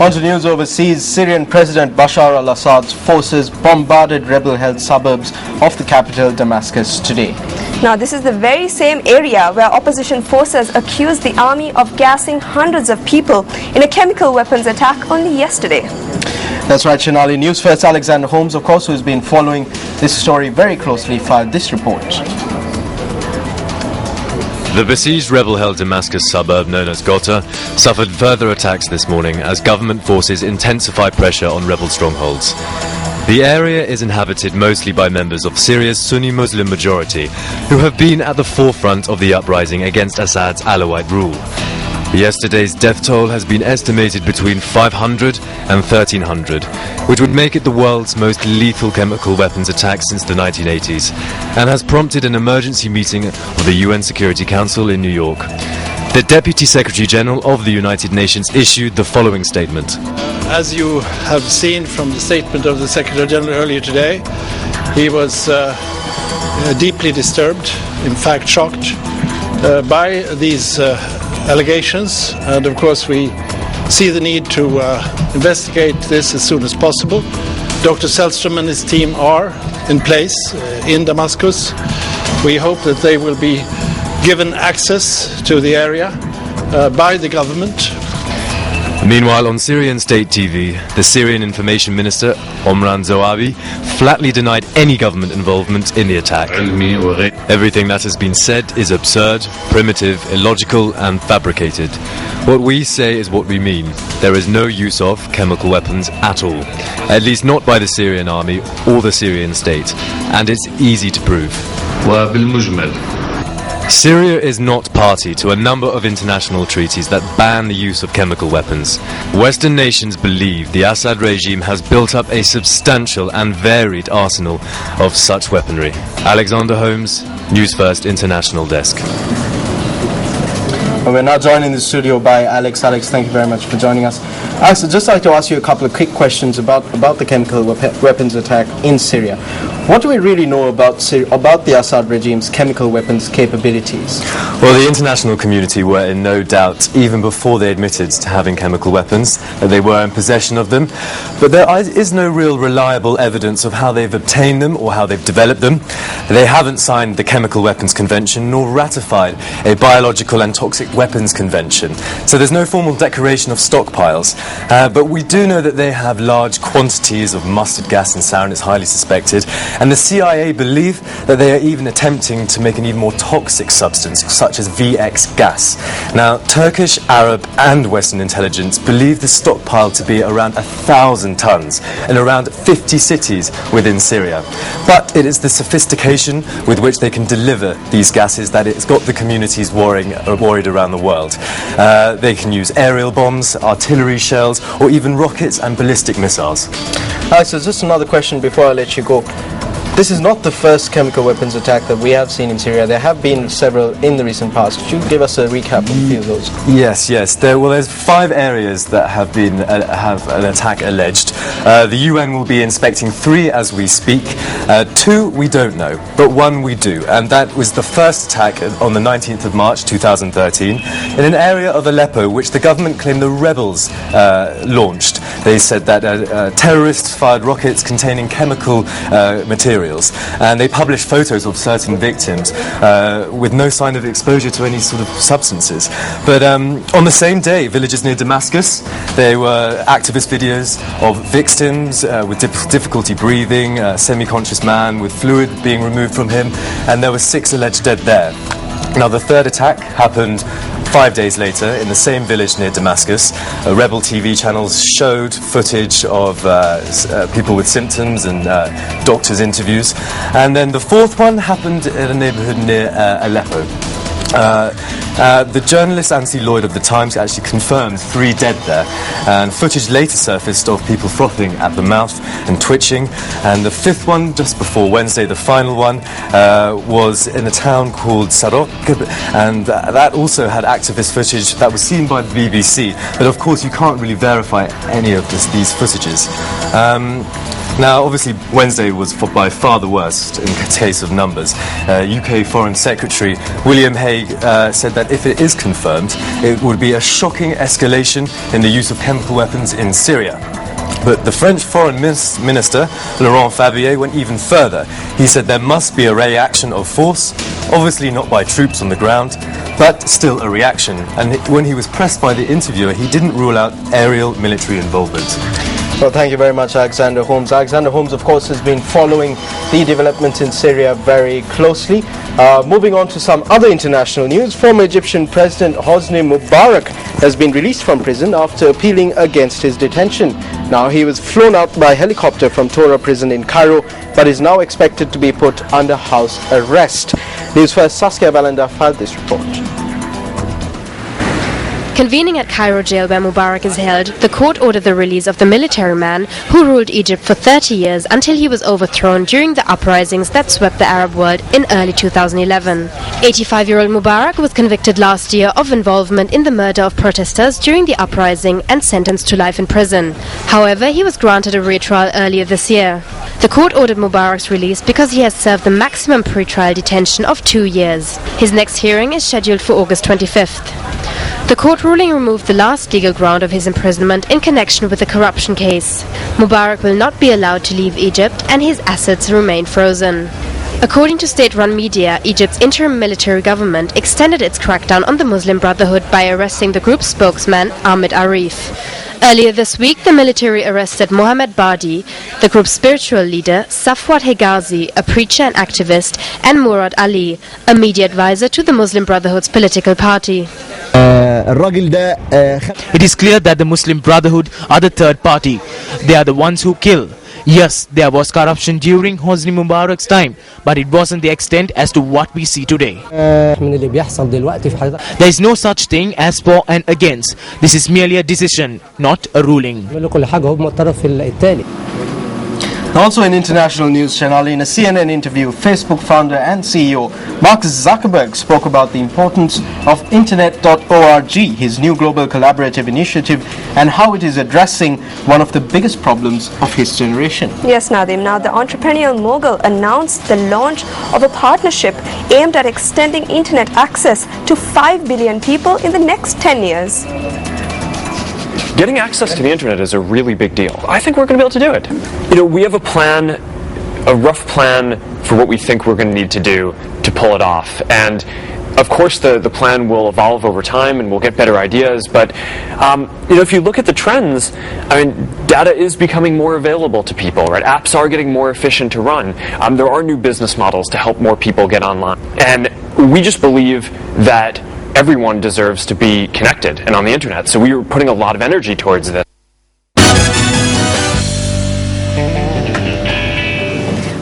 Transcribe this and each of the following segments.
On to news overseas. Syrian President Bashar al-Assad's forces bombarded rebel-held suburbs of the capital Damascus today. Now, this is the very same area where opposition forces accused the army of gassing hundreds of people in a chemical weapons attack only yesterday. That's right, Shanali. News First Alexander Holmes, of course, who has been following this story very closely, filed this report. The besieged rebel-held Damascus suburb known as Ghouta suffered further attacks this morning as government forces intensify pressure on rebel strongholds. The area is inhabited mostly by members of Syria's Sunni Muslim majority, who have been at the forefront of the uprising against Assad's Alawite rule. Yesterday's death toll has been estimated between 500 and 1,300, which would make it the world's most lethal chemical weapons attack since the 1980s, and has prompted an emergency meeting of the UN Security Council in New York. The Deputy Secretary General of the United Nations issued the following statement. As you have seen from the statement of the Secretary General earlier today, he was deeply disturbed, in fact shocked, by these allegations, and of course we see the need to investigate this as soon as possible. Dr. Sellström and his team are in place in Damascus. We hope that they will be given access to the area by the government. Meanwhile, on Syrian state TV, the Syrian Information Minister, Omran Zoabi, flatly denied any government involvement in the attack. Everything that has been said is absurd, primitive, illogical and fabricated. What we say is what we mean. There is no use of chemical weapons at all, at least not by the Syrian army or the Syrian state, and it's easy to prove. Syria is not party to a number of international treaties that ban the use of chemical weapons. Western nations believe the Assad regime has built up a substantial and varied arsenal of such weaponry. Alexander Holmes, News First International Desk. We're now joined in the studio by Alex. Alex, thank you very much for joining us. Alex, I'd just like to ask you a couple of quick questions about the chemical weapons attack in Syria. What do we really know about the Assad regime's chemical weapons capabilities? Well, the international community were in no doubt, even before they admitted to having chemical weapons, that they were in possession of them. But there is no real reliable evidence of how they've obtained them or how they've developed them. They haven't signed the Chemical Weapons Convention nor ratified a Biological and Toxic Weapons Convention. So there's no formal declaration of stockpiles. But we do know that they have large quantities of mustard gas and sarin. It's highly suspected. And the CIA believe that they are even attempting to make an even more toxic substance, such as VX gas. Now, Turkish, Arab and Western intelligence believe the stockpile to be around 1,000 tons in around 50 cities within Syria. But it is the sophistication with which they can deliver these gases that it's got the communities worried around the world. They can use aerial bombs, artillery shells, or even rockets and ballistic missiles. Alex, there's just another question before I let you go. This is not the first chemical weapons attack that we have seen in Syria. There have been several in the recent past. Could you give us a recap of a few of those? Yes. There's 5 areas that have an attack alleged. The UN will be inspecting 3 as we speak. 2 we don't know, but 1 we do. And that was the first attack on the 19th of March 2013 in an area of Aleppo which the government claimed the rebels launched. They said that terrorists fired rockets containing chemical materials, and they published photos of certain victims with no sign of exposure to any sort of substances. But on the same day, villages near Damascus, there were activist videos of victims with difficulty breathing, a semi-conscious man with fluid being removed from him, and there were 6 alleged dead there. Now, the third attack happened 5 days later in the same village near Damascus. Rebel TV channels showed footage of people with symptoms and doctors' interviews. And then the fourth one happened in a neighborhood near Aleppo. The journalist Anthony Lloyd of The Times actually confirmed 3 dead there, and footage later surfaced of people frothing at the mouth and twitching. And the 5th one, just before Wednesday, the final one, was in a town called Sarok, and that also had activist footage that was seen by the BBC, but of course you can't really verify any of these footages. Now, obviously, Wednesday was by far the worst in case of numbers. UK Foreign Secretary William Hague said that if it is confirmed, it would be a shocking escalation in the use of chemical weapons in Syria. But the French Foreign Minister, Laurent Fabius, went even further. He said there must be a reaction of force, obviously not by troops on the ground, but still a reaction. And when he was pressed by the interviewer, he didn't rule out aerial military involvement. Well, thank you very much, Alexander Holmes. Alexander Holmes, of course, has been following the developments in Syria very closely. Moving on to some other international news, former Egyptian President Hosni Mubarak has been released from prison after appealing against his detention. Now, he was flown out by helicopter from Tora prison in Cairo, but is now expected to be put under house arrest. News First, Saskia Valanda filed this report. Convening at Cairo jail where Mubarak is held, the court ordered the release of the military man who ruled Egypt for 30 years until he was overthrown during the uprisings that swept the Arab world in early 2011. 85-year-old Mubarak was convicted last year of involvement in the murder of protesters during the uprising and sentenced to life in prison. However, he was granted a retrial earlier this year. The court ordered Mubarak's release because he has served the maximum pre-trial detention of 2 years. His next hearing is scheduled for August 25th. The court ruling removed the last legal ground of his imprisonment in connection with the corruption case. Mubarak will not be allowed to leave Egypt and his assets remain frozen. According to state-run media, Egypt's interim military government extended its crackdown on the Muslim Brotherhood by arresting the group's spokesman, Ahmed Arif. Earlier this week, the military arrested Mohamed Badi, the group's spiritual leader, Safwat Hegazi, a preacher and activist, and Murad Ali, a media advisor to the Muslim Brotherhood's political party. It is clear that the Muslim Brotherhood are the third party. They are the ones who kill. Yes, there was corruption during Hosni Mubarak's time, but it wasn't the extent as to what we see today. There is no such thing as for and against. This is merely a decision, not a ruling. Also in international news, Shanali, in a CNN interview, Facebook founder and CEO Mark Zuckerberg spoke about the importance of Internet.org, his new global collaborative initiative, and how it is addressing one of the biggest problems of his generation. Yes, Nadim. Now, the entrepreneurial mogul announced the launch of a partnership aimed at extending internet access to 5 billion people in the next 10 years. Getting access to the internet is a really big deal. I think we're going to be able to do it. You know, we have a plan, a rough plan for what we think we're going to need to do to pull it off. And of course, the plan will evolve over time and we'll get better ideas. But, you know, if you look at the trends, I mean, data is becoming more available to people, right? Apps are getting more efficient to run. There are new business models to help more people get online. And we just believe that everyone deserves to be connected and on the internet. So we are putting a lot of energy towards this.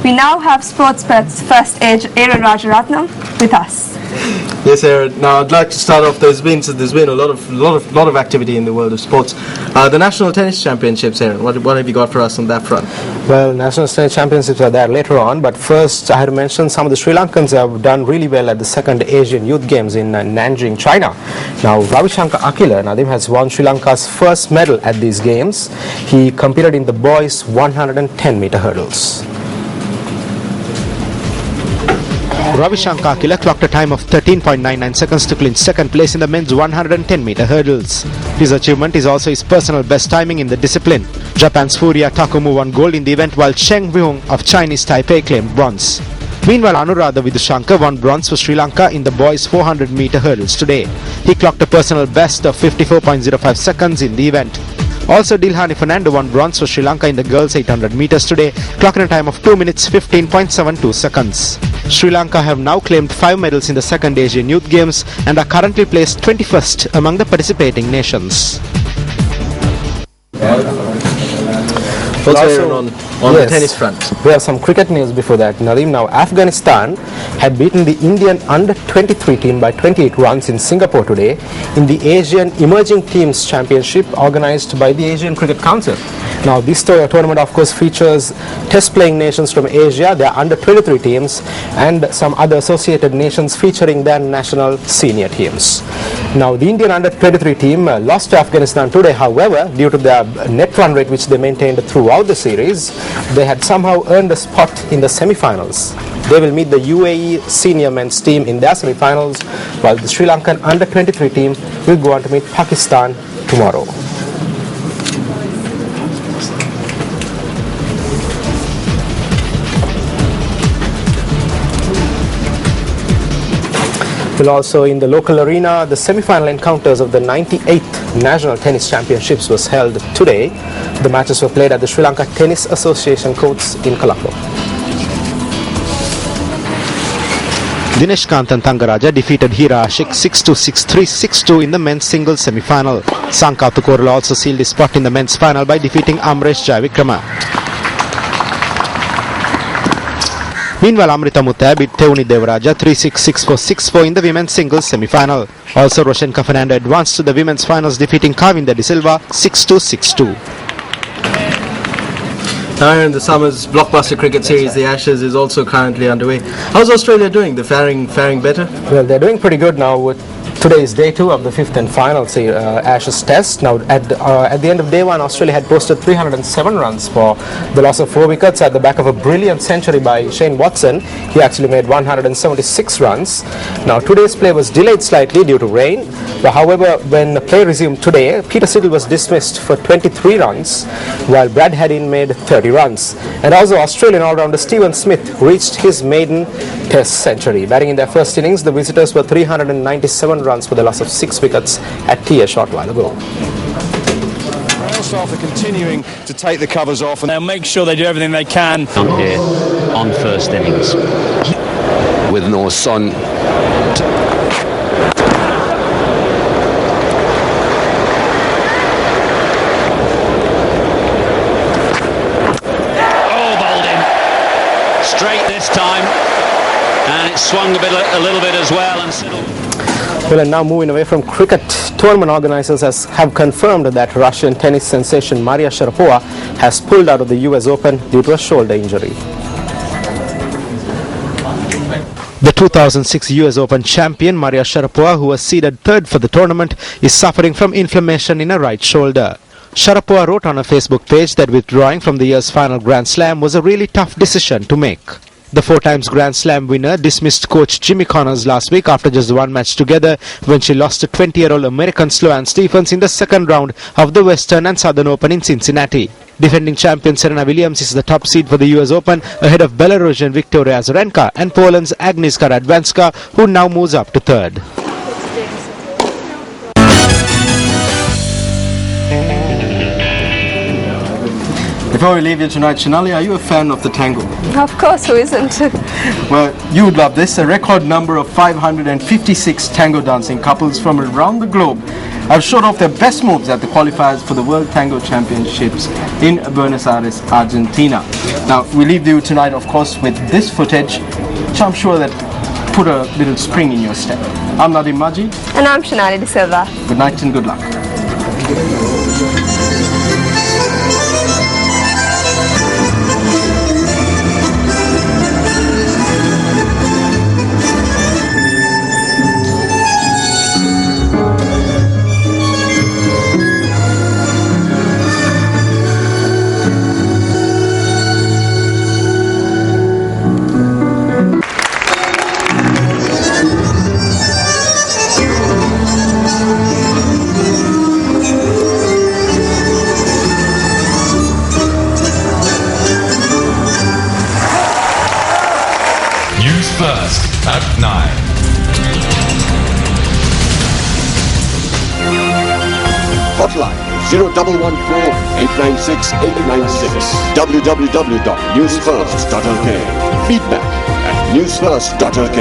We now have Sports Pet's first age, Aaron Rajaratnam, with us. Yes, Aaron. Now, I'd like to start off. There's been a lot of activity in the world of sports. The National Tennis Championships, Aaron. What have you got for us on that front? Well, National Tennis Championships are there later on, but first I had to mention some of the Sri Lankans have done really well at the second Asian Youth Games in Nanjing, China. Now, Ravishankar Akila Nadim has won Sri Lanka's first medal at these games. He competed in the boys' 110-meter hurdles. Ravishankar Akila clocked a time of 13.99 seconds to clinch second place in the men's 110-meter hurdles. His achievement is also his personal best timing in the discipline. Japan's Furuya Takumu won gold in the event, while Cheng Weihung of Chinese Taipei claimed bronze. Meanwhile, Anuradha Vidushankar won bronze for Sri Lanka in the boys' 400-meter hurdles today. He clocked a personal best of 54.05 seconds in the event. Also, Dilhani Fernando won bronze for Sri Lanka in the girls' 800 meters today, clocking a time of 2 minutes 15.72 seconds. Sri Lanka have now claimed 5 medals in the second Asian Youth Games and are currently placed 21st among the participating nations. Also, on the tennis front, we have some cricket news before that. Nadim, now Afghanistan had beaten the Indian under-23 team by 28 runs in Singapore today in the Asian Emerging Teams Championship organized by the Asian Cricket Council. Now, this tournament, of course, features test-playing nations from Asia, their under-23 teams, and some other associated nations featuring their national senior teams. Now, the Indian under-23 team lost to Afghanistan today, however, due to their net run rate which they maintained throughout the series. they had somehow earned a spot in the semi-finals. They will meet the UAE senior men's team in their semi-finals, while the Sri Lankan under-23 team will go on to meet Pakistan tomorrow. Well, also in the local arena, the semi-final encounters of the 98th National Tennis Championships was held today. The matches were played at the Sri Lanka Tennis Association courts in Colombo. Dinesh Kantan Thangaraja defeated Hira Ashik 6-2, 6-3, 6-2 in the men's singles semi-final. Sankathu Korla also sealed his spot in the men's final by defeating Amresh Jayavikrama. Meanwhile, Amrita Muthiah beat Theuni Devaraja 3-6, 6-4, 6-4 in the women's singles semi-final. Also, Roshenka Fernando advanced to the women's finals, defeating Kavinda De Silva 6-2, 6-2. Now in the summer's blockbuster cricket series, the Ashes is also currently underway. How's Australia doing? They're faring better? Well, they're doing pretty good now with today's day 2 of the 5th and final Ashes test. Now at the end of day 1, Australia had posted 307 runs for the loss of 4 wickets at the back of a brilliant century by Shane Watson. He actually made 176 runs. Now today's play was delayed slightly due to rain. But however, when the play resumed today, Peter Siddle was dismissed for 23 runs, while Brad Haddin made 30 runs. And also Australian all-rounder Steven Smith reached his maiden test century. Batting in their first innings, the visitors were 397 runs for the loss of 6 wickets at tea a short while ago. Rail staff are continuing to take the covers off and they'll make sure they do everything they can. On here on first innings. With no sun. Straight this time, and it swung a little bit as well. Well, and now moving away from cricket, tournament organizers have confirmed that Russian tennis sensation Maria Sharapova has pulled out of the US Open due to a shoulder injury. The 2006 US Open champion Maria Sharapova, who was seeded 3rd for the tournament, is suffering from inflammation in her right shoulder. Sharapova wrote on her Facebook page that withdrawing from the year's final Grand Slam was a really tough decision to make. The 4-times Grand Slam winner dismissed coach Jimmy Connors last week after just one match together when she lost to 20-year-old American Sloane Stephens in the second round of the Western and Southern Open in Cincinnati. Defending champion Serena Williams is the top seed for the US Open ahead of Belarusian Victoria Azarenka and Poland's Agnieszka Radwanska, who now moves up to 3rd. Before we leave you tonight, Shanali, are you a fan of the tango? Of course, who isn't? Well, you would love this. A record number of 556 tango dancing couples from around the globe have showed off their best moves at the qualifiers for the World Tango Championships in Buenos Aires, Argentina. Now, we leave you tonight, of course, with this footage, which I'm sure that put a little spring in your step. I'm Nadim Majid. And I'm Shanali De Silva. Good night and good luck. First at 9. Hotline 0114-896-896. www.newsfirst.lk. Feedback at newsfirst.lk.